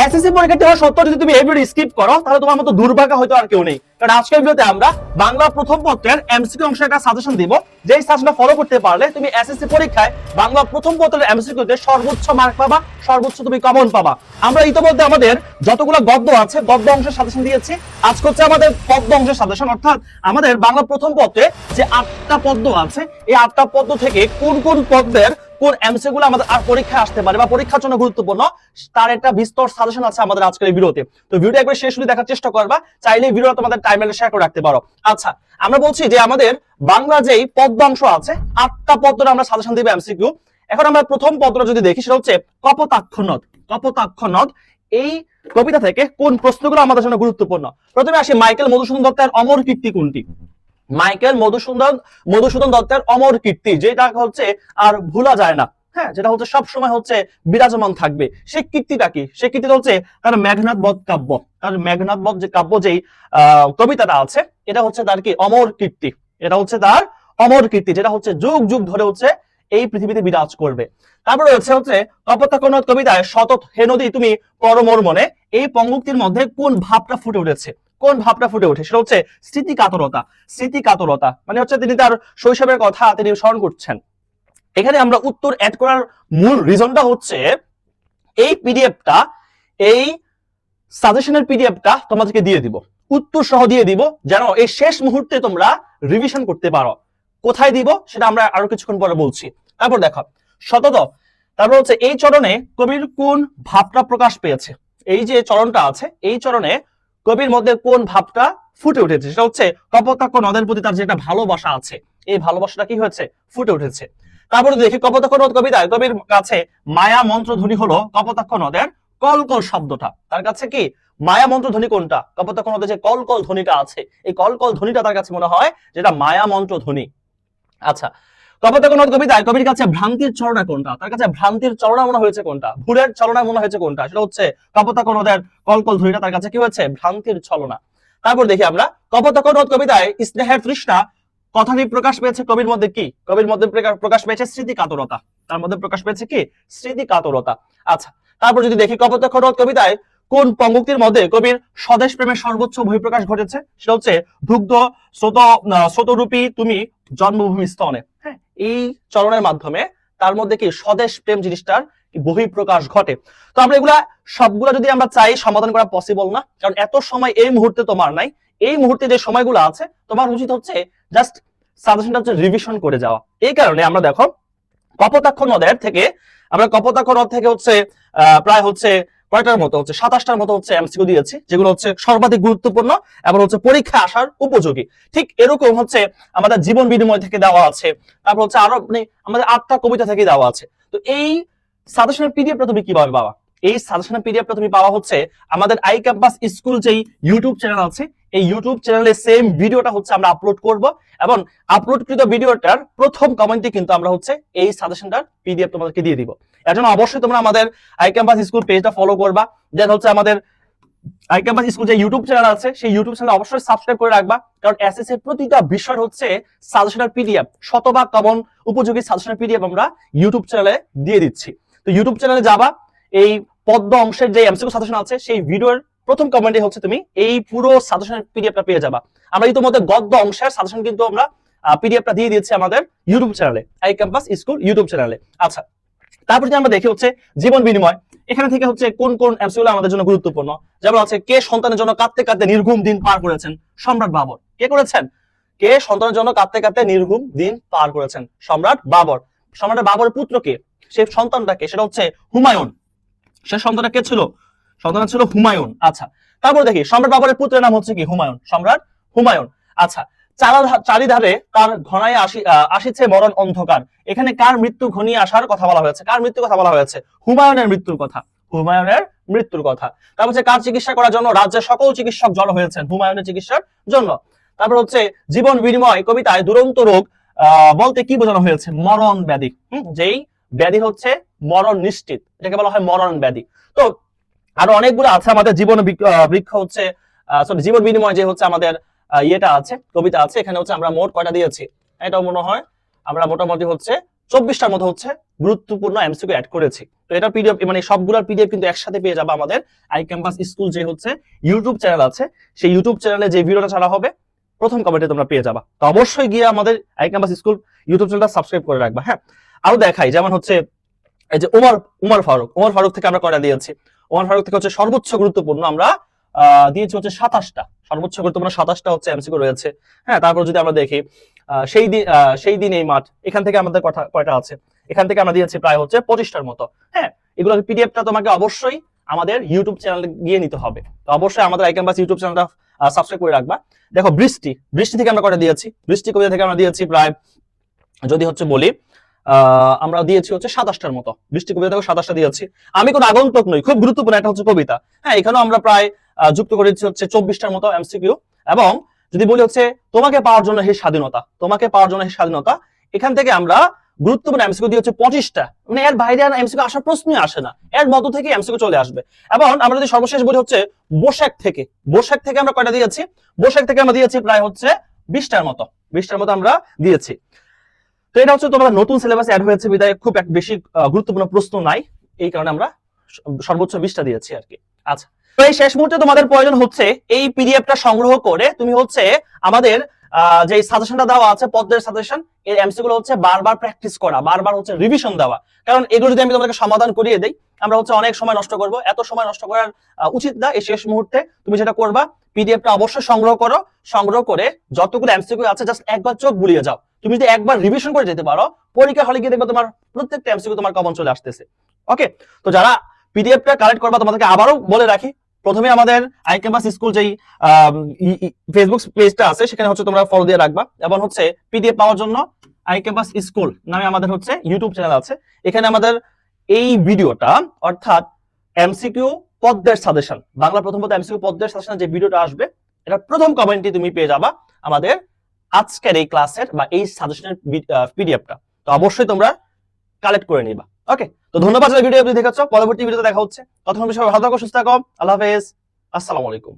SSC পরীক্ষার্থী হওয়া সত্ত্বেও যদি তুমি এই ভিডিও স্কিপ করো তাহলে তোমার মতো দুর্ভাগ্য হয়তো আর কেউ নেই। কারণ আজকের ভিডিওতে আমরা বাংলা প্রথম পত্রের এমসিকিউ অংশের একটা সাজেশন দিব, যেই সাজেশনটা ফলো করতে পারলে তুমি এসএসসি পরীক্ষায় বাংলা প্রথম পত্রের এমসিকিউতে সর্বোচ্চ মার্ক পাবা, সর্বোচ্চ তুমি কমন পাবা। আমরা ইতিমধ্যে আমাদের যতগুলো গদ্য আছে গদ্য অংশের সাজেশন দিয়েছি, আজকে হচ্ছে আমাদের পদ্য অংশের সাজেশন। অর্থাৎ আমাদের বাংলা প্রথম পত্রে যে 8টা পদ্য আছে এই 8টা পদ্য থেকে কোন কোন পদ্মের কোন এমসিকিউ গুলো আমাদের আর পরীক্ষায় আসতে পারে বা পরীক্ষার জন্য গুরুত্বপূর্ণ তার একটা বিস্তর সাজেশন আছে আমাদের আজকের এই ভিডিওতে। তো ভিডিও একবার শেষ অবধি দেখার চেষ্টা করবা, চাইলে ভিডিও তোমাদের টাইমলাইনে শেয়ার করে রাখতে পারো। আচ্ছা, আমরা বলছি যে আমাদের বাংলা যেই পদ্যাংশ আছে 8টা পদ্মের আমরা সাজেশন দিব এমসিকিউ। এখন আমরা প্রথম পদ্মটা যদি দেখি সেটা হচ্ছে কপোতাক্ষ নদ। কপোতাক্ষ নদ এই কবিতা থেকে কোন প্রশ্নগুলো আমাদের জন্য গুরুত্বপূর্ণ। প্রথমে আসি মাইকেল মধুসূদন দত্তের অমর কীর্তি কোনটি? মাইকেল মধুসূদন দত্তের অমর কীর্তি, যেটা হচ্ছে আর ভোলা যায় না, হ্যাঁ, যেটা হচ্ছে সব সময় হচ্ছে বিরাজমান থাকবে, সেই কীর্তিটা কি? সেই কীর্তিটা হচ্ছে তার মেঘনাদ বধ কাব্য। তার মেঘনাদ বধ যে কাব্য যেই কবিতাটা আছে এটা হচ্ছে তার কি অমর কীর্তি। এটা হচ্ছে তার অমর কীর্তি, যেটা হচ্ছে যুগ যুগ ধরে হচ্ছে এই পৃথিবীতে বিরাজ করবে। তারপরে হচ্ছে কপোতাক্ষ নদ কবিতায় শতত হে নদী তুমি পরমোর মনে, এই পঙ্ক্তির মধ্যে কোন ভাবটা ফুটে উঠেছে? কোন ভাবটা ফুটে ওঠে? সেটা হচ্ছে স্মৃতি কাতরতা। স্মৃতি কাতরতা মানে হচ্ছে তিনি তার শৈশবের কথা তিনি স্মরণ করছেন। এখানে আমরা উত্তর অ্যাড করার মূল রিজনটা হচ্ছে এই পিডিএফটা, এই সাজেশনের পিডিএফটা তোমাদেরকে দিয়ে দিব, উত্তর সহ দিয়ে দিব, যেন এই শেষ মুহূর্তে তোমরা রিভিশন করতে পারো। কোথায় দিব সেটা আমরা আরো কিছুক্ষণ পরে বলছি। তারপর দেখো শতত, তারপর হচ্ছে এই চরণে কবির কোন ভাবটা প্রকাশ পেয়েছে? এই যে চরণটা আছে এই চরণে কবির মধ্যে কোন ভাবটা ফুটে উঠেছে? সেটা হচ্ছে কপোতাক্ষ নদের প্রতি তার যে একটা ভালোবাসা আছে, এই ভালোবাসাটা কি হয়েছে? ফুটে উঠেছে। তারপরে দেখি কপোতাক্ষ নদ কবিতায় কবির কাছে মায়া মন্ত্র ধ্বনি হলো কপোতাক্ষ নদের কলকল শব্দটা। তার কাছে কি মায়া মন্ত্র ধ্বনি কোনটা? কপোতাক্ষ নদের যে কলকল ধ্বনিটা আছে এই কলকল ধ্বনিটা তার কাছে মনে হয় যেটা মায়া মন্ত্র ধ্বনি। আচ্ছা, কপোতাক্ষ নদ কবিতায় কবির কাছে ভ্রান্তির চরণা কোনটা? তার কাছে ভ্রান্তির চরণা মনে হয়েছে কোনটা? ভুলের চরণা মনে হয়েছে কোনটা? সেটা হচ্ছে কপোতাক্ষ নদের কলকল ধ্বনিটা তার কাছে কি হয়েছে? ভ্রান্তির ছলনা। তারপর দেখি আমরা কপোতাক্ষ নদ কবিতায় স্নেহের তৃষ্ণা কথাটি প্রকাশ পেয়েছে কবির মধ্যে কি? কবির মধ্যে প্রকাশ পেয়েছে স্মৃতি কাতরতা। তার মধ্যে প্রকাশ পেয়েছে কি? স্মৃতি কাতরতা। আচ্ছা, তারপর যদি দেখি কপোতাক্ষ নদ কবিতায় কোন পঙ্ক্তির মধ্যে কবির স্বদেশ প্রেমের সর্বোচ্চ বহিঃপ্রকাশ ঘটেছে? সেটা হচ্ছে দুগ্ধ স্রোতরূপী তুমি জন্মভূমি স্তনে। হ্যাঁ, এই চরণের মাধ্যমে তার মধ্যে কি স্বদেশ প্রেম জিনিসটার বহিঃপ্রকাশ ঘটে। তো আমরা এগুলা সবগুলা যদি আমরা চাই সমাধান করা পসিবল না, কারণ এত সময় এই মুহূর্তে তোমার নাই। এই মুহূর্তে যে সময়গুলো আছে তোমার উচিত হচ্ছে জাস্ট সাজেশনটা হচ্ছে রিভিশন করে যাওয়া। এই কারণে আমরা দেখো কপোতাক্ষ নদের থেকে আমরা কপোতাক্ষ নদ থেকে হচ্ছে প্রায় হচ্ছে কয়টার মতো হচ্ছে 27টার মতো হচ্ছে এমসিকিউ দিয়েছি, যেগুলো হচ্ছে সর্বাধিক গুরুত্বপূর্ণ এবং হচ্ছে পরীক্ষা আসার উপযোগী। ঠিক এরকম হচ্ছে আমাদের জীবন বিনিময় থেকে দেওয়া আছে, তারপর হচ্ছে আরো আমাদের 8টা কবিতা থেকে দেওয়া আছে। তো এই সাজেশনের পিডিএফটা তুমি কিভাবে পাবা? এই সাজেশনের পিডিএফটা তুমি পাওয়া হচ্ছে আমাদের আই ক্যাম্পাস স্কুল যেই ইউটিউব চ্যানেল আছে এই ইউটিউব চ্যানেলে সেম ভিডিওটা হচ্ছে আমরা আপলোড করব, এবং আপলোডকৃত ভিডিওটার প্রথম কমেন্টে কিন্তু আমরা হচ্ছে এই সাজেশনটার পিডিএফ তোমাদেরকে দিয়ে দিব। এর জন্য অবশ্যই তোমরা আমাদের আই ক্যাম্পাস স্কুল পেজটা ফলো করবা, যেন হচ্ছে আমাদের আই ক্যাম্পাস স্কুল যে ইউটিউব চ্যানেল আছে সেই ইউটিউব চ্যানেল অবশ্যই সাবস্ক্রাইব করে রাখবা, কারণ এসএসসি এর প্রতিটা বিষয় হচ্ছে সাজেশনাল পিডিএফ, শতভাগ কমন উপযোগী সাজেশনাল পিডিএফ আমরা ইউটিউব চ্যানেলে দিয়ে দিচ্ছি। তো ইউটিউব চ্যানেলে যাবা, এই পদ্য অংশের যে এমসিকিউ সাজেশন আছে সেই ভিডিওর প্রথম কমেন্টে হচ্ছে তুমি এই পুরো সাজেশনের পিডিএফটা পেয়ে যাবা। আমরা ইতিমধ্যে গদ্য অংশের সাজেশন কিন্তু আমরা পিডিএফটা দিয়ে দিয়েছি আমাদের ইউটিউব চ্যানেলে, আই ক্যাম্পাস স্কুল ইউটিউব চ্যানেলে। আচ্ছা, তারপর যদি আমরা দেখি হচ্ছে জীবন বিনিময়, এখানে থেকে হচ্ছে কোন কোন এমসিকিউ আমাদের জন্য গুরুত্বপূর্ণ। যেমন আছে কে সন্তানের জন্য কাঁদতে কাঁদতে নির্ঘুম দিন পার করেছেন? সম্রাট বাবর। কে করেছেন? কে সন্তানের জন্য কাঁদতে কাঁদতে নির্ঘুম দিন পার করেছেন? সম্রাট বাবর। সম্রাট বাবরের পুত্র কে? সে সন্তানটাকে সেটা হচ্ছে হুমায়ুন। সে সন্তানটা কে ছিল? সন্তান ছিল হুমায়ুন। আচ্ছা, তারপর দেখি সম্রাট বাবরের পুত্রের নাম হচ্ছে কি? হুমায়ুন। সম্রাট হুমায়ুন। আচ্ছা, চারিধারে তার ঘনায় আসিছে মরণ অন্ধকার, এখানে কার মৃত্যু ঘনিয়ে আসার কথা বলা হয়েছে? কার মৃত্যুর কথা বলা হয়েছে? হুমায়ুনের মৃত্যুর কথা। হুমায়ুনের মৃত্যুর কথা। তারপর হচ্ছে কার চিকিৎসা করার জন্য রাজ্যের সকল চিকিৎসক জড়ো হয়েছেন? হুমায়ুনের চিকিৎসার জন্য। তারপর হচ্ছে জীবন বিনিময় কবিতায় দুরন্ত রোগ বলতে কি বোঝানো হয়েছে? মরণ ব্যাধি। যেই ব্যাধি হচ্ছে মরণ নিশ্চিত, এটাকে বলা হয় মরণ ব্যাধি। তো আরো অনেকগুলো আছে আমাদের জীবন বৃক্ষ হচ্ছে সরি জীবন বিনিময় যে হচ্ছে আমাদের ইয়েটা আছে কবিতা আছে, এখানে হচ্ছে আমরা মোট কয়টা দিয়েছি? এটাও মনে হয় আমরা মোটামুটি হচ্ছে 24টার মতো হচ্ছে গুরুত্বপূর্ণ এমসিকিউ অ্যাড করেছি। তো এটা পিডিএফ মানে সবগুলোর পিডিএফ কিন্তু একসাথে পেয়ে যাবে আমাদের আই ক্যাম্পাস স্কুল যে হচ্ছে ইউটিউব চ্যানেল আছে, সেই ইউটিউব চ্যানেলে যে ভিডিওটা ছাড়া হবে প্রথম কমেন্টে তোমরা পেয়ে যাবা। তো অবশ্যই গিয়ে আমাদের আই ক্যাম্পাস স্কুল ইউটিউব চ্যানেলটা সাবস্ক্রাইব করে রাখবা। হ্যাঁ, আরো দেখাই, যেমন হচ্ছে এই যে উমর ফারুক থেকে আমরা কয়টা দিয়েছি। উমর ফারুক থেকে হচ্ছে সর্বোচ্চ গুরুত্বপূর্ণ আমরা দিয়েছি হচ্ছে 27টা, সর্বোচ্চ গুরুত্বপূর্ণ 27টা হচ্ছে এমসিকিউ রয়েছে। হ্যাঁ, তারপর যদি আমরা দেখি সেই দিন এই মাঠ, এখান থেকে আমাদের কয়টা আছে, এখান থেকে আমরা দিয়েছি প্রায় হচ্ছে 25টার মতো। হ্যাঁ, এগুলো পিডিএফটা তোমাকে অবশ্যই আমাদের ইউটিউব চ্যানেলে গিয়ে নিতে হবে। তো অবশ্যই আমাদের আই ক্যাম্পাস ইউটিউব চ্যানেলটা সাবস্ক্রাইব করে রাখবা। দেখো বৃষ্টি থেকে আমরা কয়টা দিয়েছি, বৃষ্টি কবিতা থেকে আমরা দিয়েছি প্রায়, যদি হচ্ছে বলি আমরা দিয়েছি হচ্ছে 27টার মতো, বৃষ্টি কবিতা থেকে 27টা দিয়েছি। আমি কোনো আগন্তুক নই, খুব গুরুত্বপূর্ণ একটা হচ্ছে কবিতা। হ্যাঁ, এখানেও আমরা প্রায় যুক্ত করেছি হচ্ছে 24টার মতো এমসিকিউ। এবং যদি বলি হচ্ছে তোমাকে পাওয়ার জন্য এই স্বাধীনতা, এখান থেকে আমরা গুরুত্বপূর্ণ এমসিকিউ দিয়ে হচ্ছে 25টা, মানে এর বাইরে আর এমসিকিউ আসার প্রশ্নই আসে না, এর মধ্য থেকে এমসিকিউ চলে আসবে। এবং আমরা যদি সর্বশেষ বলি হচ্ছে বৈশাখ থেকে আমরা কয়টা দিয়েছি, বৈশাখ থেকে আমরা দিয়েছি প্রায় হচ্ছে 20টার মতো আমরা দিয়েছি। তো এটা হচ্ছে তোমার নতুন সিলেবাস অ্যাড হয়েছে বিধায় খুব এক বেশি গুরুত্বপূর্ণ প্রশ্ন নাই, এই কারণে আমরা সর্বোচ্চ 20টা দিয়েছি আর কি। আচ্ছা, তো এই শেষ মুহূর্তে তোমাদের প্রয়োজন হচ্ছে এই পিডিএফটা সংগ্রহ করে তুমি হচ্ছে আমাদের যে সাজেশনটা দেওয়া আছে পদ্মের সাজেশন, এর এমসিকিউ গুলো হচ্ছে বারবার প্র্যাকটিস করা, বারবার হচ্ছে রিভিশন দেওয়া। কারণ এগুলো যদি আমি তোমাকে সমাধান করিয়ে দেই, আমরা হচ্ছে অনেক সময় নষ্ট করব, এত সময় নষ্ট করার উচিত না। এই শেষ মুহূর্তে তুমি যেটা করবা, পিডিএফটা অবশ্যই সংগ্রহ করে যতগুলো এমসিকিউ আছে জাস্ট একবার চোখ বুলিয়ে যাও। তুমি যদি একবার রিভিশন করে যেতে পারো, পরীক্ষা হলে গিয়ে দেখবে তোমার প্রত্যেকটা এমসিকিউ তোমার কমন চলে আসতেছে। ওকে, তো যারা পিডিএফটা কালেক্ট করবা, তোমাদেরকে আবারও বলে রাখি, প্রথমে আমাদের আই ক্যাম্পাস স্কুল যেই ফেসবুক পেজটা আছে সেখানে হচ্ছে তোমরা ফলো দিয়ে রাখবা, এবং হচ্ছে পিডিএফ পাওয়ার জন্য আই ক্যাম্পাস স্কুল নামে আমাদের হচ্ছে ইউটিউব চ্যানেল আছে। এখানে আমাদের এই ভিডিওটা, অর্থাৎ এমসিকিউ পদ্মের সাজেশন, বাংলা প্রথম এমসিকিউ পদ্মের সাজেশন যে ভিডিওটা আসবে, এটা প্রথম কমেন্টে তুমি পেয়ে যাবা আমাদের আজকের এই ক্লাসের বা এই সাজেশনের পিডিএফটা। তো অবশ্যই তোমরা কালেক্ট করে নিবা। ওকে, তো ধন্যবাদ ভিডিও দেখেছো, পরবর্তী ভিডিওতে দেখা হচ্ছে। ততক্ষণ সবাই ভালো থাকো, সুস্থ থাকো, আল্লাহ হাফেজ, আসসালামু আলাইকুম।